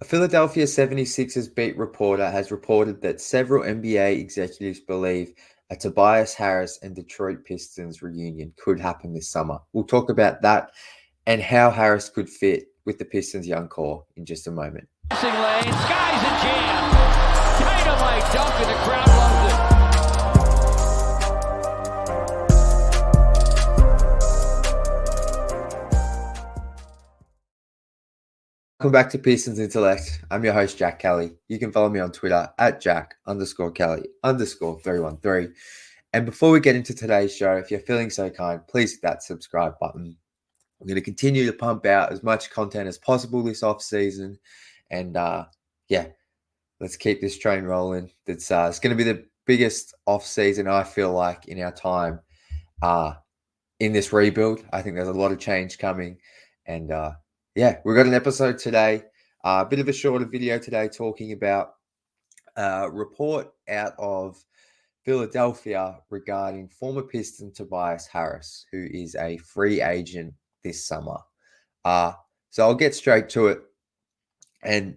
A Philadelphia 76ers beat reporter has reported that several NBA executives believe a Tobias Harris and Detroit Pistons reunion could happen this summer. We'll talk about that and how Harris could fit with the Pistons' young core in just a moment. Passing lane, skies a jam. Dynamite dunk and the crowd loves it. Welcome back to Pistons Intellect. I'm your host, Jack Kelly. You can follow me on Twitter at Jack_Kelly_313. And before we get into today's show, if you're feeling so kind, please hit that subscribe button. I'm going to continue to pump out as much content as possible this off season. And let's keep this train rolling. It's going to be the biggest off season, I feel like, in our time in this rebuild. I think there's a lot of change coming. And we've got an episode today, a bit of a shorter video today talking about a report out of Philadelphia regarding former Piston Tobias Harris, who is a free agent this summer. So I'll get straight to it. And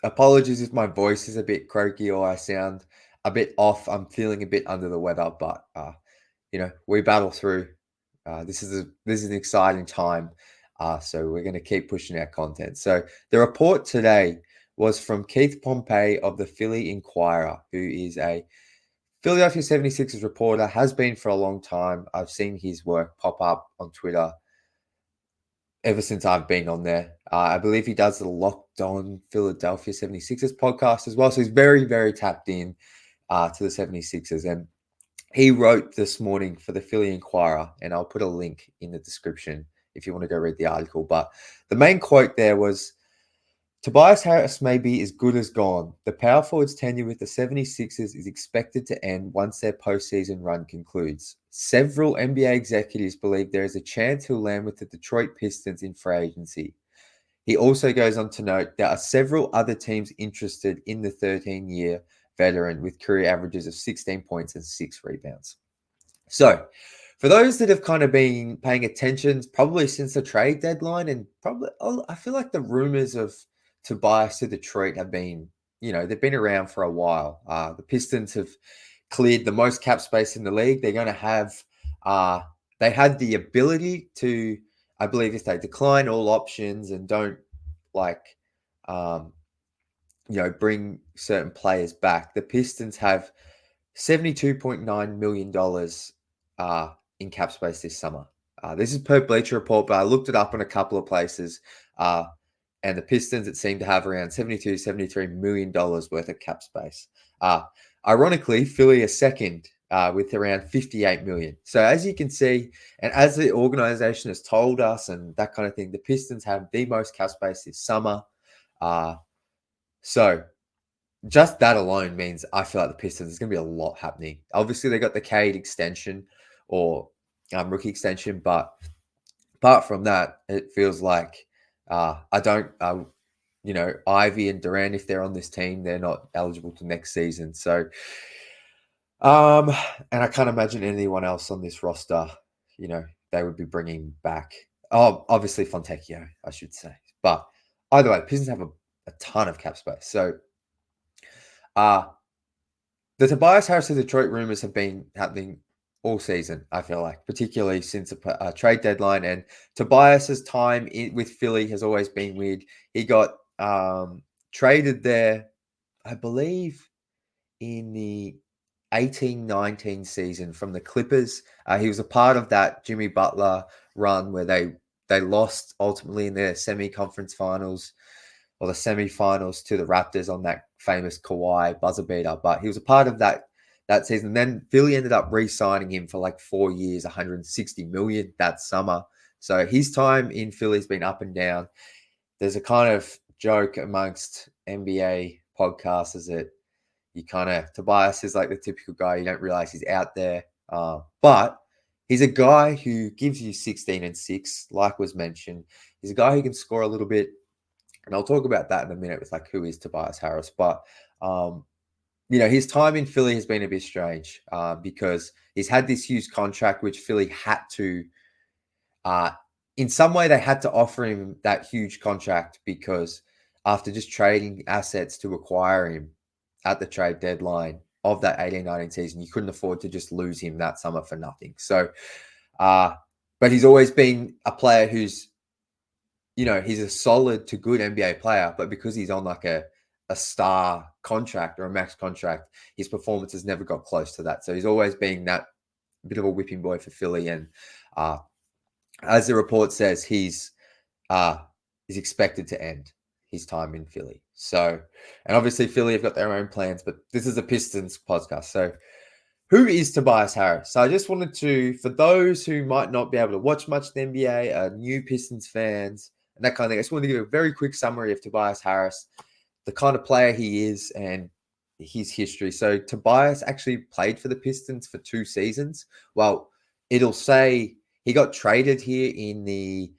apologies if my voice is a bit croaky or I sound a bit off. I'm feeling a bit under the weather, but we battle through. This is an exciting time. So we're going to keep pushing our content. So the report today was from Keith Pompey of the Philly Inquirer, who is a Philadelphia 76ers reporter, has been for a long time. I've seen his work pop up on Twitter ever since I've been on there. I believe he does the Locked On Philadelphia 76ers podcast as well. So he's very, very tapped in to the 76ers. And he wrote this morning for the Philly Inquirer, and I'll put a link in the description if you want to go read the article. But the main quote there was, Tobias Harris may be as good as gone. The power forward's tenure with the 76ers is expected to end once their postseason run concludes. Several NBA executives believe there is a chance he'll land with the Detroit Pistons in free agency. He also goes on to note there are several other teams interested in the 13-year veteran with career averages of 16 points and 6 rebounds. So, for those that have kind of been paying attention, probably since the trade deadline, and I feel like the rumors of Tobias to Detroit have been, they've been around for a while. The Pistons have cleared the most cap space in the league. They're going to have, they had the ability to, I believe, if they decline all options and don't bring certain players back, the Pistons have $72.9 million in cap space this summer. This is per Bleacher Report, but I looked it up in a couple of places. And the Pistons, it seemed to have around $73 million worth of cap space. Ironically, Philly is second with around $58 million. So as you can see, and as the organization has told us and that kind of thing, the Pistons have the most cap space this summer. So just that alone means I feel like the Pistons, there's going to be a lot happening. Obviously, they got the Cade extension or rookie extension, but apart from that, it feels like Ivy and Durant, if they're on this team, they're not eligible to next season. So, and I can't imagine anyone else on this roster, they would be bringing back. Oh, obviously Fontecchio, I should say. But either way, Pistons have a ton of cap space. So, the Tobias Harris to Detroit rumors have been happening all season, I feel like, particularly since a trade deadline. And Tobias's time with Philly has always been weird. He got traded there, I believe, in the 18-19 season from the Clippers. He was a part of that Jimmy Butler run where they lost ultimately in their semi-conference finals or the semi-finals to the Raptors on that famous Kawhi buzzer beater. But he was a part of that season. Then Philly ended up re-signing him for like 4 years, $160 million that summer. So his time in Philly's been up and down. There's a kind of joke amongst NBA podcasters that Tobias is like the typical guy. You don't realize he's out there. But he's a guy who gives you 16 and 6, like was mentioned. He's a guy who can score a little bit. And I'll talk about that in a minute with who is Tobias Harris. But, his time in Philly has been a bit strange because he's had this huge contract, which Philly had to, in some way, they had to offer him that huge contract because after just trading assets to acquire him at the trade deadline of that 18-19 season. You couldn't afford to just lose him that summer for nothing. So, but he's always been a player who's, he's a solid to good NBA player, but because he's on like a star contract or a max contract, his performance has never got close to that. So he's always been that bit of a whipping boy for Philly. And as the report says, he's expected to end his time in Philly. So, and obviously Philly have got their own plans, but this is a Pistons podcast. So who is Tobias Harris? So I just wanted to, for those who might not be able to watch much of the NBA, new Pistons fans, and that kind of thing, I just wanted to give a very quick summary of Tobias Harris, the kind of player he is and his history. So Tobias actually played for the Pistons for 2 seasons. Well, it'll say he got traded here in the,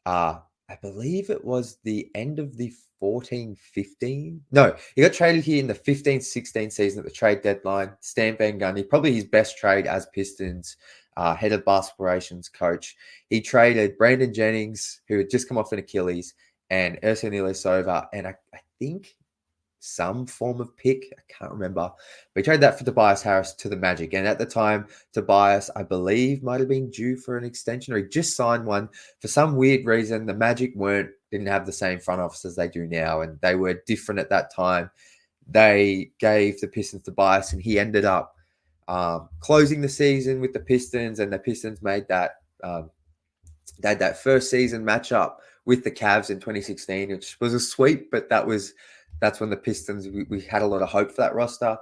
I believe it was the end of the 14-15. No, he got traded here in the 15-16 season at the trade deadline. Stan Van Gundy, probably his best trade as Pistons head of basketball operations coach. He traded Brandon Jennings, who had just come off an Achilles, and Ersan Ilyasova, and I think some form of pick. I can't remember. But he traded that for Tobias Harris to the Magic. And at the time, Tobias, I believe, might have been due for an extension, or he just signed one. For some weird reason, the Magic didn't have the same front office as they do now, and they were different at that time. They gave the Pistons Tobias, and he ended up closing the season with the Pistons, and the Pistons made that they had that first season matchup with the Cavs in 2016, which was a sweep, but that's when the Pistons, we had a lot of hope for that roster.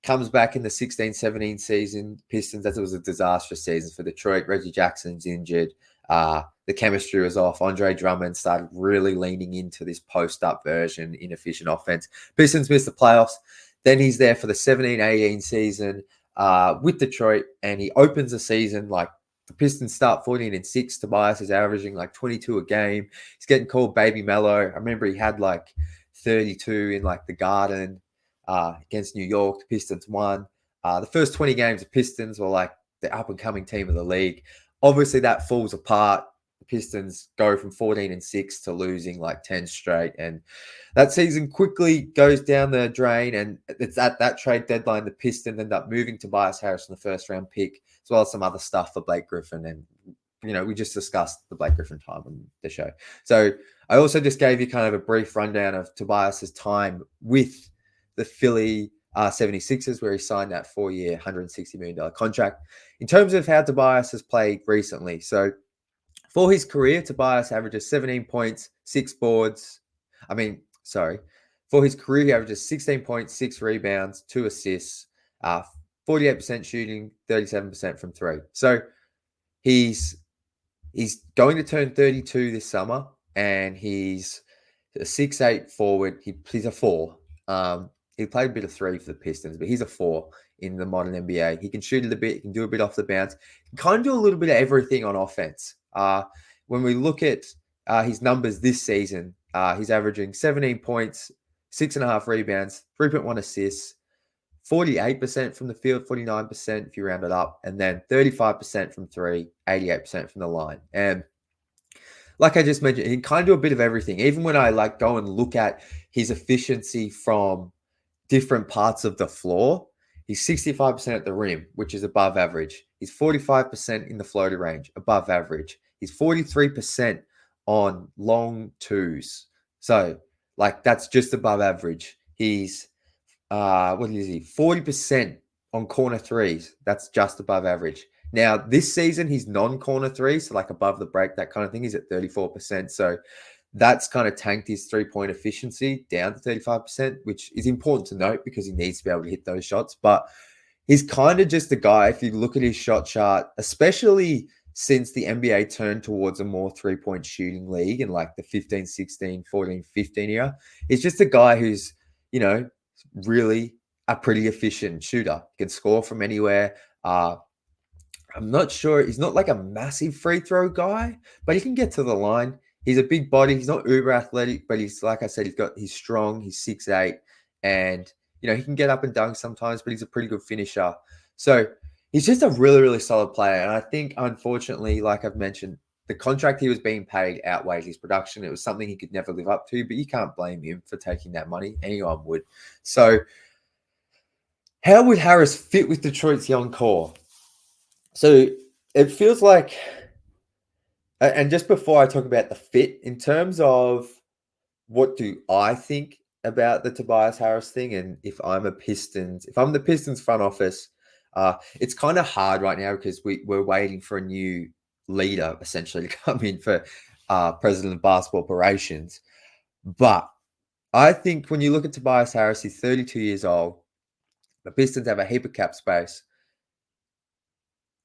Comes back in the 16-17 season, Pistons, as it was a disastrous season for Detroit. Reggie Jackson's injured. The chemistry was off. Andre Drummond started really leaning into this post-up version, inefficient offense. Pistons missed the playoffs. Then he's there for the 17-18 season with Detroit, and he opens the season like the Pistons start 14-6. Tobias is averaging like 22 a game. He's getting called Baby Mello. I remember he had like 32 in like the Garden against New York. The Pistons won. The first 20 games, the Pistons were like the up-and-coming team of the league. Obviously, that falls apart. The Pistons go from 14-6 to losing like 10 straight. And that season quickly goes down the drain. And it's at that trade deadline, the Pistons end up moving Tobias Harris in the first-round pick, as well as some other stuff for Blake Griffin. And, we just discussed the Blake Griffin time on the show. So I also just gave you kind of a brief rundown of Tobias's time with the Philly 76ers, where he signed that 4-year, $160 million contract. In terms of how Tobias has played recently, so for his career, Tobias averages 17 points, 6 boards. For his career, he averages 16 points, 6 rebounds, 2 assists, 48% shooting, 37% from 3. So he's going to turn 32 this summer, and he's a 6'8" forward. He's a 4. He played a bit of 3 for the Pistons, but he's a 4 in the modern NBA. He can shoot it a bit. He can do a bit off the bounce. He can kind of do a little bit of everything on offense. When we look at his numbers this season, he's averaging 17 points, 6.5 rebounds, 3.1 assists, 48% from the field, 49% if you round it up, and then 35% from 3, 88% from the line. And like I just mentioned, he can kind of do a bit of everything. Even when I go and look at his efficiency from different parts of the floor, he's 65% at the rim, which is above average. He's 45% in the floater range, above average. He's 43% on long twos. So, that's just above average. He's, 40% on corner threes. That's just above average. Now, this season, he's non-corner threes, so above the break, that kind of thing. He's at 34%. So, that's kind of tanked his three-point efficiency down to 35%, which is important to note because he needs to be able to hit those shots. But he's kind of just a guy, if you look at his shot chart, especially since the NBA turned towards a more three-point shooting league in the 15, 16, 14, 15 era, he's just a guy who's, really a pretty efficient shooter. He can score from anywhere. I'm not sure. He's not a massive free throw guy, but he can get to the line. He's a big body. He's not uber athletic, but he's, like I said, he's strong. He's 6'8", and, he can get up and dunk sometimes, but he's a pretty good finisher. So he's just a really, really solid player. And I think, unfortunately, like I've mentioned, the contract he was being paid outweighed his production. It was something he could never live up to, but you can't blame him for taking that money. Anyone would. So how would Harris fit with Detroit's young core? So it feels like, and just before I talk about the fit, in terms of what do I think about the Tobias Harris thing, and if I'm the Pistons front office, it's kind of hard right now because we're waiting for a new leader essentially to come in for president of basketball operations. But I think when you look at Tobias Harris, he's 32 years old. The Pistons have a heap of cap space.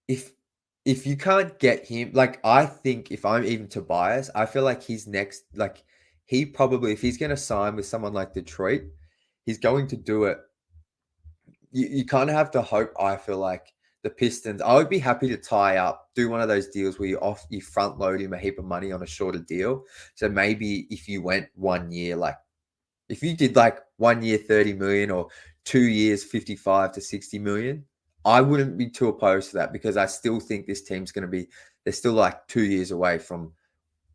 If you can't get him, like I think if I'm even Tobias, I feel like he's next, like he probably, if he's going to sign with someone like Detroit, he's going to do it. You kind of have to hope, I feel like the Pistons, I would be happy to tie up, do one of those deals where you front load him a heap of money on a shorter deal. So maybe if you went 1 year, like if you did like 1 year 30 million or 2 years 55 to 60 million, I wouldn't be too opposed to that because I still think this team's going to be, they're still like 2 years away from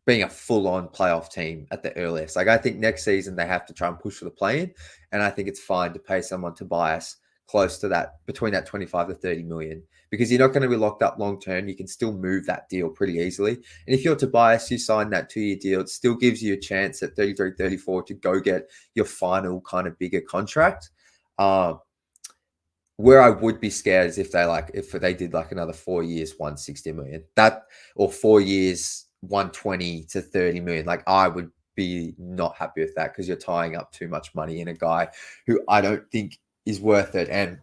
being a full-on playoff team at the earliest. Like I think next season they have to try and push for the play-in, and I think it's fine to pay someone Tobias close to that, between that 25 to 30 million, because you're not going to be locked up long-term. You can still move that deal pretty easily. And if you're Tobias, you sign that 2-year deal, it still gives you a chance at 33, 34 to go get your final kind of bigger contract. Where I would be scared is if they did like another 4 years, 160 million, that, or 4 years, 120 to 30 million. Like I would be not happy with that because you're tying up too much money in a guy who I don't think is worth it. And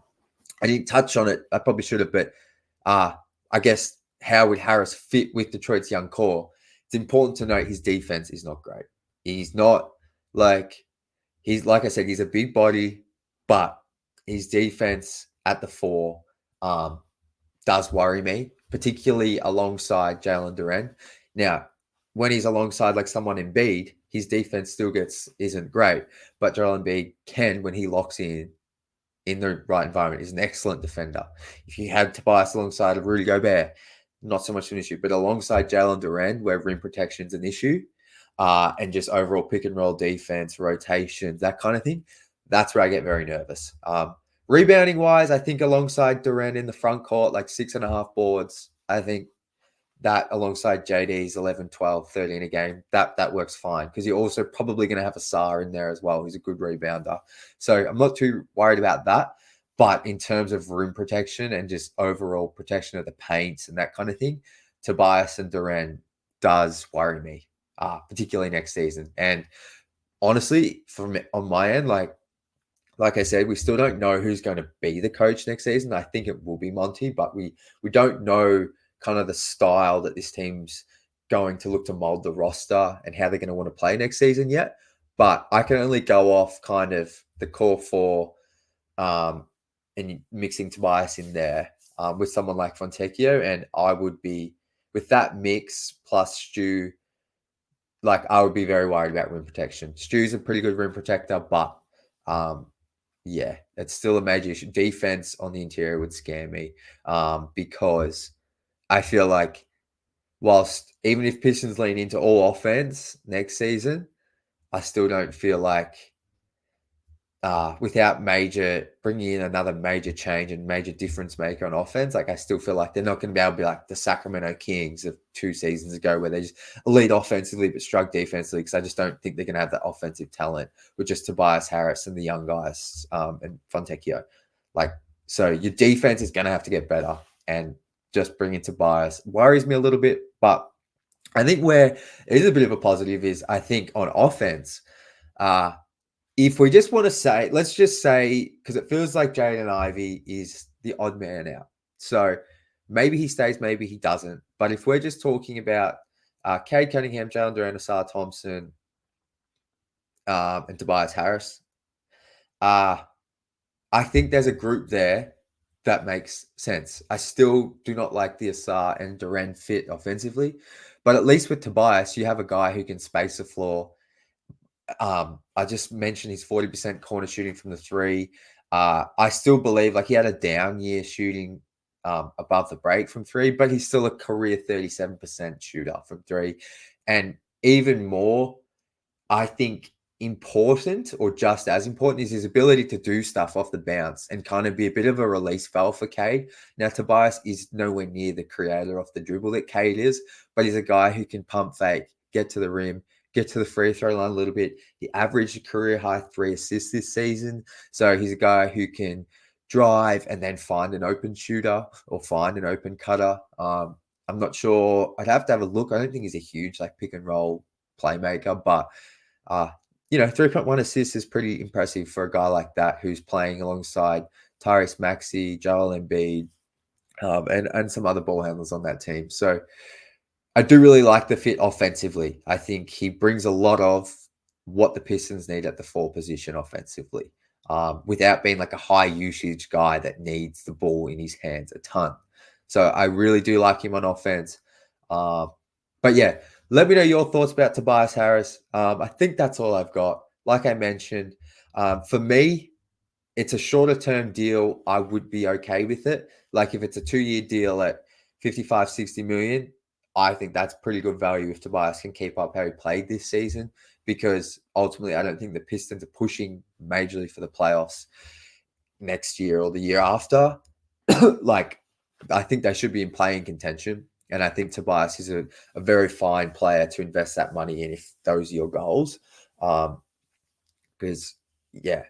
I didn't touch on it. I probably should have, but I guess how would Harris fit with Detroit's young core? It's important to note his defense is not great. He's not like I said, he's a big body, but his defense at the 4 does worry me, particularly alongside Jalen Duren. Now, when he's alongside like someone Embiid, his defense still isn't great, but Joel Embiid can, when he locks in the right environment, is an excellent defender. If you had Tobias alongside of Rudy Gobert, not so much an issue, but alongside Jalen Duren, where rim protection is an issue, and just overall pick and roll defense, rotations, that kind of thing, that's where I get very nervous. Rebounding wise, I think alongside Duren in the front court, like 6.5 boards, I think that alongside JD's 11, 12, 13 a game, that works fine because you're also probably going to have a Sar in there as well, who's a good rebounder. So I'm not too worried about that. But in terms of rim protection and just overall protection of the paints and that kind of thing, Tobias and Duren does worry me, particularly next season. And honestly, on my end, like I said, we still don't know who's going to be the coach next season. I think it will be Monty, but we don't know kind of the style that this team's going to look to mold the roster and how they're going to want to play next season yet. But I can only go off kind of the core 4 and mixing Tobias in there with someone like Fontecchio. And I would be, with that mix plus Stu, like I would be very worried about rim protection. Stu's a pretty good rim protector, but yeah, it's still a major issue. Defense on the interior would scare me because I feel like whilst even if Pistons lean into all offense next season, I still don't feel like without bringing in another major change and major difference maker on offense, like I still feel like they're not going to be able to be like the Sacramento Kings of 2 seasons ago where they just lead offensively but struggle defensively, because I just don't think they're going to have that offensive talent with just Tobias Harris and the young guys and Fontecchio. Like, so your defense is going to have to get better, and just bringing Tobias worries me a little bit. But I think where it is a bit of a positive is I think on offense, if we just want to say, let's just say, because it feels like Jaden Ivey is the odd man out. So maybe he stays, maybe he doesn't. But if we're just talking about Cade Cunningham, Jalen Duren, Asar Thompson, and Tobias Harris, I think there's a group there that makes sense. I still do not like the Asar and Duren fit offensively. But at least with Tobias, you have a guy who can space the floor. I just mentioned his 40% corner shooting from the 3. I still believe, like, he had a down year shooting above the break from three, but he's still a career 37% shooter from three. And even more, I think, important or just as important is his ability to do stuff off the bounce and kind of be a bit of a release valve for Cade. Now, Tobias is nowhere near the creator of the dribble that Cade is, but he's a guy who can pump fake, get to the rim, get to the free throw line a little bit. He averaged a career high 3 assists this season. So he's a guy who can drive and then find an open shooter or find an open cutter. I'm not sure. I'd have to have a look. I don't think he's a huge like pick and roll playmaker, but 3.1 assists is pretty impressive for a guy like that who's playing alongside Tyrese Maxey, Joel Embiid, and some other ball handlers on that team. So I do really like the fit offensively. I think he brings a lot of what the Pistons need at the 4 position offensively, without being like a high usage guy that needs the ball in his hands a ton. So I really do like him on offense. But yeah, let me know your thoughts about Tobias Harris. I think that's all I've got. Like I mentioned, for me, it's a shorter term deal. I would be okay with it. Like if it's a 2-year deal at 55, 60 million, I think that's pretty good value if Tobias can keep up how he played this season, because ultimately I don't think the Pistons are pushing majorly for the playoffs next year or the year after. Like, I think they should be in playing contention. And I think Tobias is a very fine player to invest that money in if those are your goals. Because, yeah.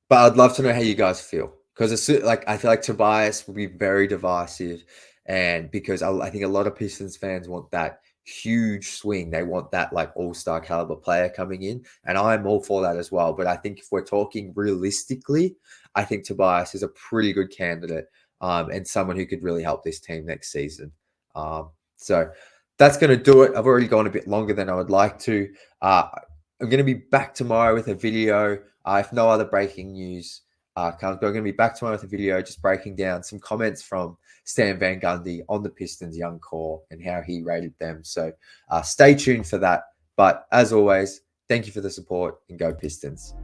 But I'd love to know how you guys feel. Because I feel like Tobias will be very divisive. And because I think a lot of Pistons fans want that huge swing. They want that like all-star caliber player coming in. And I'm all for that as well. But I think if we're talking realistically, I think Tobias is a pretty good candidate. And someone who could really help this team next season. So that's going to do it. I've already gone a bit longer than I would like to. I'm going to be back tomorrow with a video. If no other breaking news comes, I'm going to be back tomorrow with a video just breaking down some comments from Stan Van Gundy on the Pistons' young core and how he rated them. So stay tuned for that. But as always, thank you for the support and go Pistons.